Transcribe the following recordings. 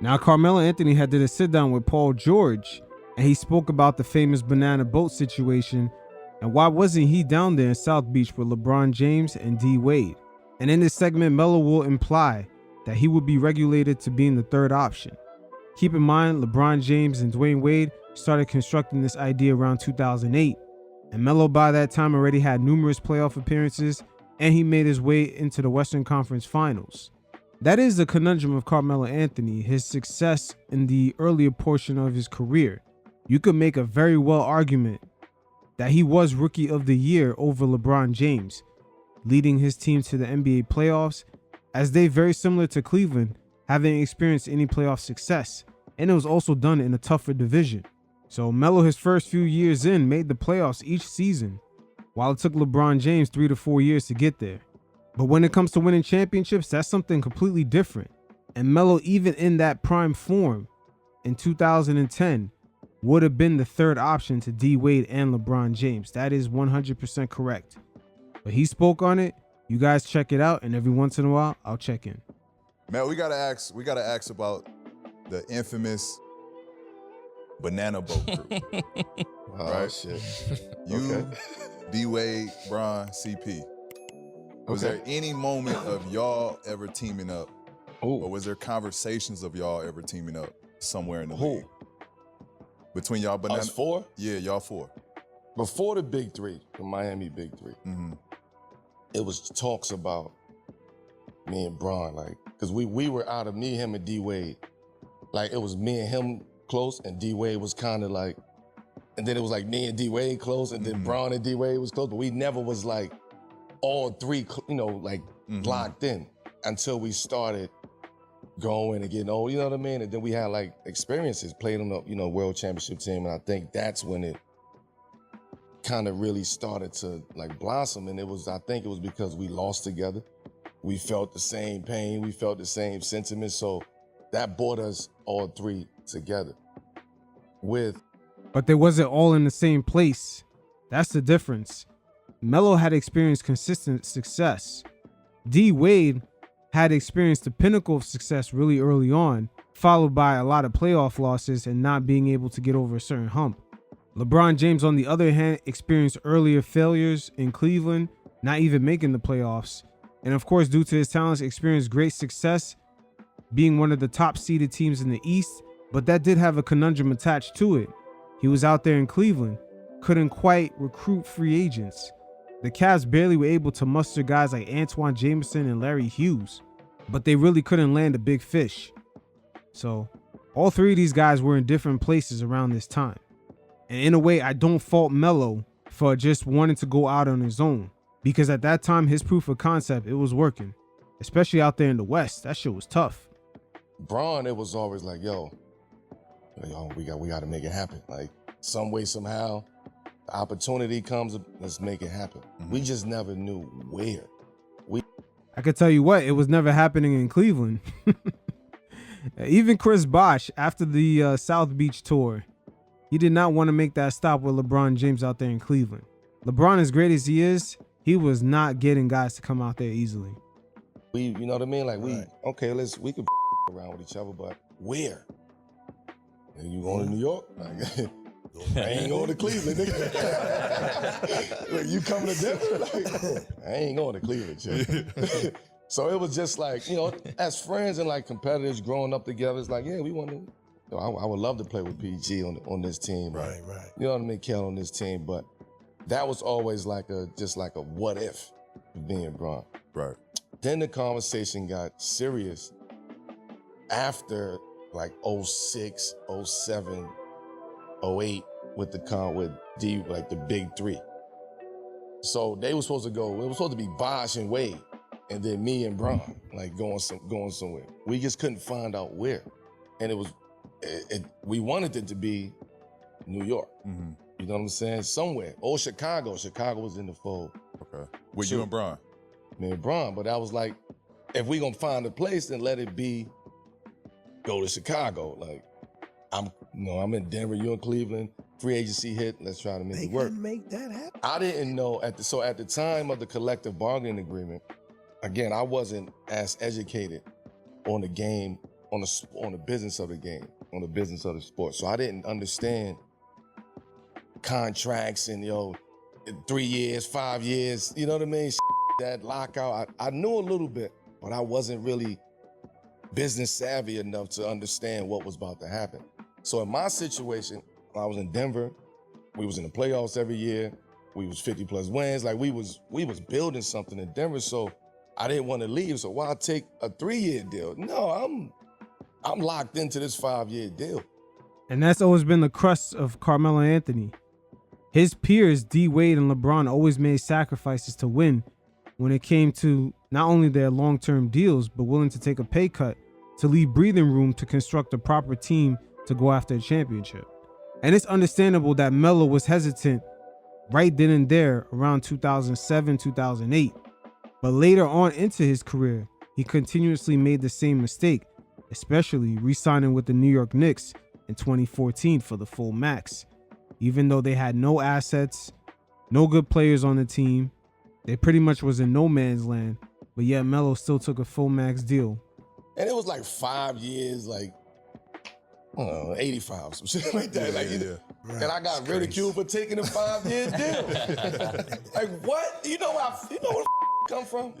Now, Carmelo Anthony had did a sit down with Paul George, and he spoke about the famous banana boat situation and why wasn't he down there in South Beach with LeBron James and D Wade. And in this segment, Melo will imply that he would be regulated to being the third option. Keep in mind, LeBron James and Dwayne Wade started constructing this idea around 2008, and Melo by that time already had numerous playoff appearances, and he made his way into the Western Conference Finals. That is the conundrum of Carmelo Anthony, his success in the earlier portion of his career. You could make a very well argument that he was Rookie of the Year over LeBron James, leading his team to the NBA playoffs, as they very similar to Cleveland, haven't experienced any playoff success, and it was also done in a tougher division. So Melo, his first few years in, made the playoffs each season, while it took LeBron James 3 to 4 years to get there. But when it comes to winning championships, that's something completely different. And Melo, even in that prime form in 2010, would have been the third option to D Wade and LeBron James. That is 100% correct. But he spoke on it. You guys check it out, and every once in a while, I'll check in. Man, we gotta ask about the infamous banana boat crew. Oh, shit. You, D Wade, Bron, CP. Was there any moment of y'all ever teaming up? Or was there conversations of y'all ever teaming up somewhere in the league? Between y'all banana? Us four? Yeah, y'all four. Before the Big Three, the Miami Big Three, it was talks about me and Bron, like, because we were out of me, him, and D Wade. Like, it was me and him close, and D Wade was kind of like, and then it was like me and D Wade close, and then Bron and D Wade was close, but we never was like all three, like locked in until we started going and getting old, you know what I mean? And then we had like experiences, played on the, world championship team, and I think that's when it kind of really started to like blossom. And I think it was because we lost together. We felt the same pain, we felt the same sentiment, so that brought us all three together. But they wasn't all in the same place. That's the difference. Melo had experienced consistent success. D Wade had experienced the pinnacle of success really early on, followed by a lot of playoff losses and not being able to get over a certain hump. LeBron James, on the other hand, experienced earlier failures in Cleveland, not even making the playoffs. And of course, due to his talents, experienced great success, being one of the top seeded teams in the East, but that did have a conundrum attached to it. He was out there in Cleveland, couldn't quite recruit free agents. The Cavs barely were able to muster guys like Antoine Jameson and Larry Hughes, but they really couldn't land a big fish. So all three of these guys were in different places around this time. And in a way, I don't fault Melo for just wanting to go out on his own, because at that time, his proof of concept, it was working, especially out there in the West. That shit was tough. Bron, it was always like, yo, we got to make it happen. Like, some way, somehow, the opportunity comes, let's make it happen. We just never knew where. I could tell you what, it was never happening in Cleveland. Even Chris Bosh, after the South Beach tour, he did not want to make that stop with LeBron James out there in Cleveland. LeBron, as great as he is, he was not getting guys to come out there easily. You know what I mean? Like, we could around with each other, but where? And you going to New York? Like, I ain't going to Cleveland, nigga. Like, you coming to Denver? Like, I ain't going to Cleveland, chick. So it was just like, as friends and like competitors growing up together, it's like, yeah, we want to, I would love to play with PG on this team. Right. You know what I mean? Kel on this team, but that was always like a what if being Bron. Right. Then the conversation got serious after like 06, 07, 08 with the Big Three. So they were supposed to go, it was supposed to be Bosh and Wade, and then me and Bron, like going somewhere. We just couldn't find out where. And we wanted it to be New York. You know what I'm saying? Somewhere. Or Chicago. Chicago was in the fold. Okay. With you and Bron? Me and Bron. But I was like, if we gonna find a place, then let it be go to Chicago. Like, I'm in Denver, you in Cleveland, free agency hit, let's try to make it work. They couldn't make that happen. I didn't know at the time of the collective bargaining agreement, again, I wasn't as educated on the game on the business of the game, on the business of the sport. So I didn't understand contracts and 3 years, 5 years, you know what I mean? That lockout. I knew a little bit, but I wasn't really business savvy enough to understand what was about to happen. So in my situation, I was in Denver. We was in the playoffs every year. We was 50 plus wins. Like we was building something in Denver. So I didn't want to leave. So why take a 3-year deal? No, I'm locked into this 5-year deal. And that's always been the crux of Carmelo Anthony. His peers, D Wade and LeBron, always made sacrifices to win when it came to not only their long-term deals, but willing to take a pay cut to leave breathing room to construct a proper team to go after a championship. And it's understandable that Melo was hesitant right then and there around 2007, 2008. But later on into his career, he continuously made the same mistake, especially re-signing with the New York Knicks in 2014 for the full max. Even though they had no assets, no good players on the team, they pretty much was in no man's land, but yet Melo still took a full max deal. And it was like 5 years, like, I don't know, 85, some shit like that. Right. And I got ridiculed for taking a 5-year deal. Like, what? You know where the come from?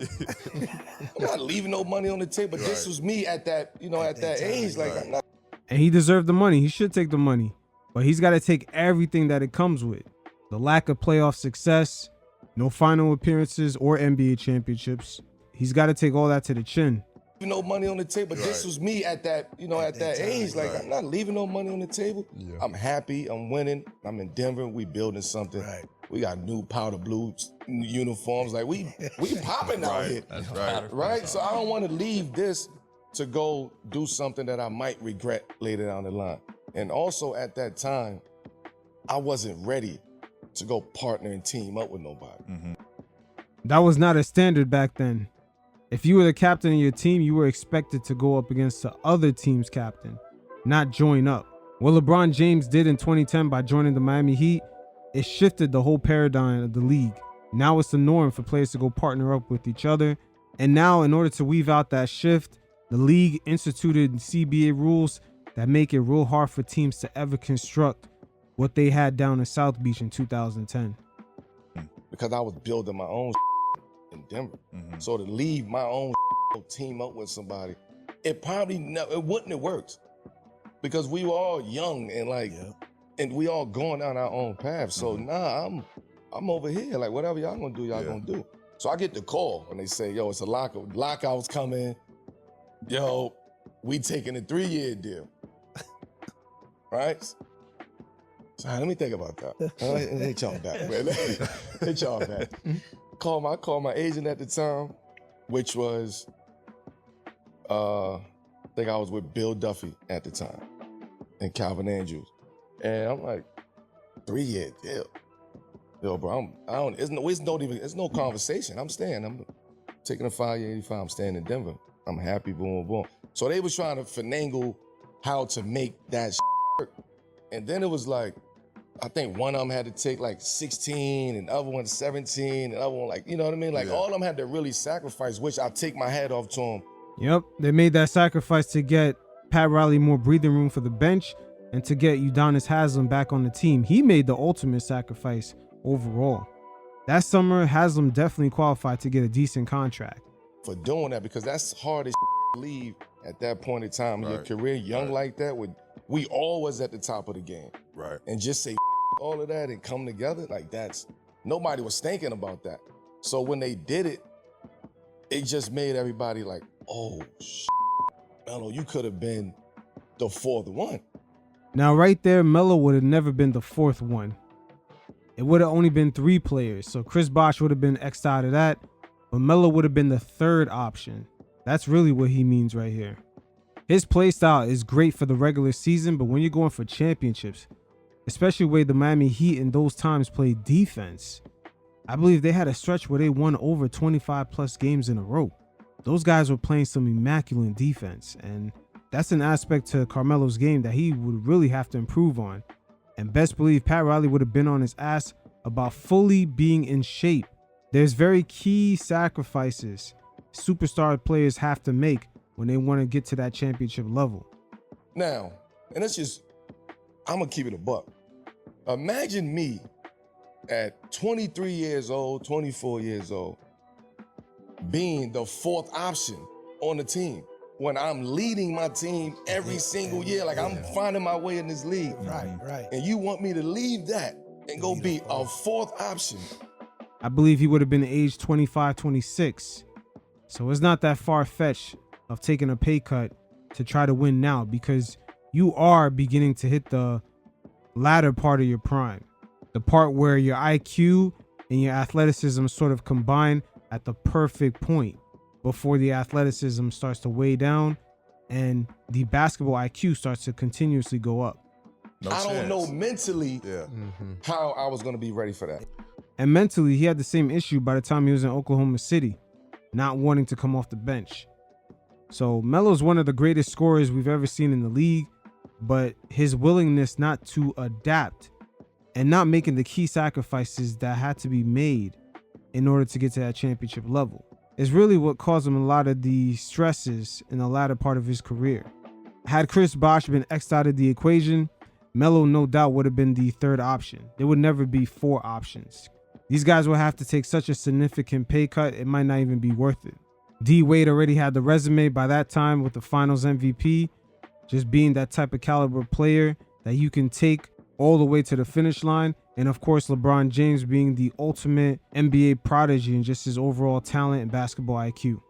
I'm not leaving no money on the table. But This was me at that, at that age. Like, I'm not. And he deserved the money. He should take the money. But he's got to take everything that it comes with. The lack of playoff success, no final appearances or NBA championships. He's got to take all that to the chin. No money on the table. But This was me at that, at that age. Like, I'm not leaving no money on the table. Yeah. I'm happy. I'm winning. I'm in Denver. We building something. Right. We got new powder blue uniforms. Like, we popping out here. That's right. Right? So I don't want to leave this to go do something that I might regret later down the line. And also at that time, I wasn't ready to go partner and team up with nobody. Mm-hmm. That was not a standard back then. If you were the captain of your team, you were expected to go up against the other team's captain, not join up. What LeBron James did in 2010 by joining the Miami Heat, it shifted the whole paradigm of the league. Now it's the norm for players to go partner up with each other. And now, in order to weave out that shift, the league instituted CBA rules that make it real hard for teams to ever construct what they had down in South Beach in 2010. Because I was building my own in Denver. Mm-hmm. So to leave my own team up with somebody, it wouldn't have worked. Because we were all young and and we all going down our own path. So I'm over here. Like, whatever y'all gonna do, y'all gonna do. So I get the call when they say, yo, it's a lockout. Lockout's coming. Yo, we taking a 3-year deal. Right? So let me think about that. Hit y'all back, man. Hit y'all back. Call my agent at the time, which was, I think I was with Bill Duffy at the time and Calvin Andrews. And I'm like, 3-year deal. Yo, bro, it's no conversation. I'm staying. I'm taking a 5-year 85. I'm staying in Denver. I'm happy, boom, boom. So they was trying to finagle how to make that work. And then it was like, I think one of them had to take like 16 and the other one 17 and the other one like, you know what I mean? Like all of them had to really sacrifice, which I take my hat off to them. Yep, they made that sacrifice to get Pat Riley more breathing room for the bench and to get Udonis Haslem back on the team. He made the ultimate sacrifice overall. That summer, Haslem definitely qualified to get a decent contract. For doing that, because that's hard as to leave at that point in time in your career, young like that, we always at the top of the game. Right. And just say all of that and come together, like nobody was thinking about that. So when they did it, it just made everybody like, oh, Melo, you could have been the 4th one. Now right there, Melo would have never been the 4th one. It would have only been 3 players. So Chris Bosh would have been X'd out of that, but Melo would have been the 3rd option. That's really what he means right here. His play style is great for the regular season, but when you're going for championships, especially where the Miami Heat in those times played defense, I believe they had a stretch where they won over 25 plus games in a row. Those guys were playing some immaculate defense, and that's an aspect to Carmelo's game that he would really have to improve on. And best believe Pat Riley would have been on his ass about fully being in shape. There's very key sacrifices superstar players have to make when they want to get to that championship level. Now, and I'm going to keep it a buck. Imagine me at 23 years old, 24 years old, being the fourth option on the team when I'm leading my team every single year. Like, I'm finding my way in this league. Right. And you want me to leave that and go be a fourth option? I believe he would have been age 25, 26. So it's not that far-fetched of taking a pay cut to try to win now, because you are beginning to hit the latter part of your prime. The part where your IQ and your athleticism sort of combine at the perfect point before the athleticism starts to weigh down and the basketball IQ starts to continuously go up. I don't know mentally how I was going to be ready for that. And mentally, he had the same issue by the time he was in Oklahoma City, not wanting to come off the bench. So Melo's one of the greatest scorers we've ever seen in the league, but his willingness not to adapt and not making the key sacrifices that had to be made in order to get to that championship level is really what caused him a lot of the stresses in the latter part of his career. Had Chris Bosh been X'd out of the equation, Melo no doubt would have been the third option. There would never be four options. These guys will have to take such a significant pay cut, it might not even be worth it. D Wade already had the resume by that time with the finals MVP, just being that type of caliber player that you can take all the way to the finish line. And of course, LeBron James being the ultimate NBA prodigy and just his overall talent and basketball IQ.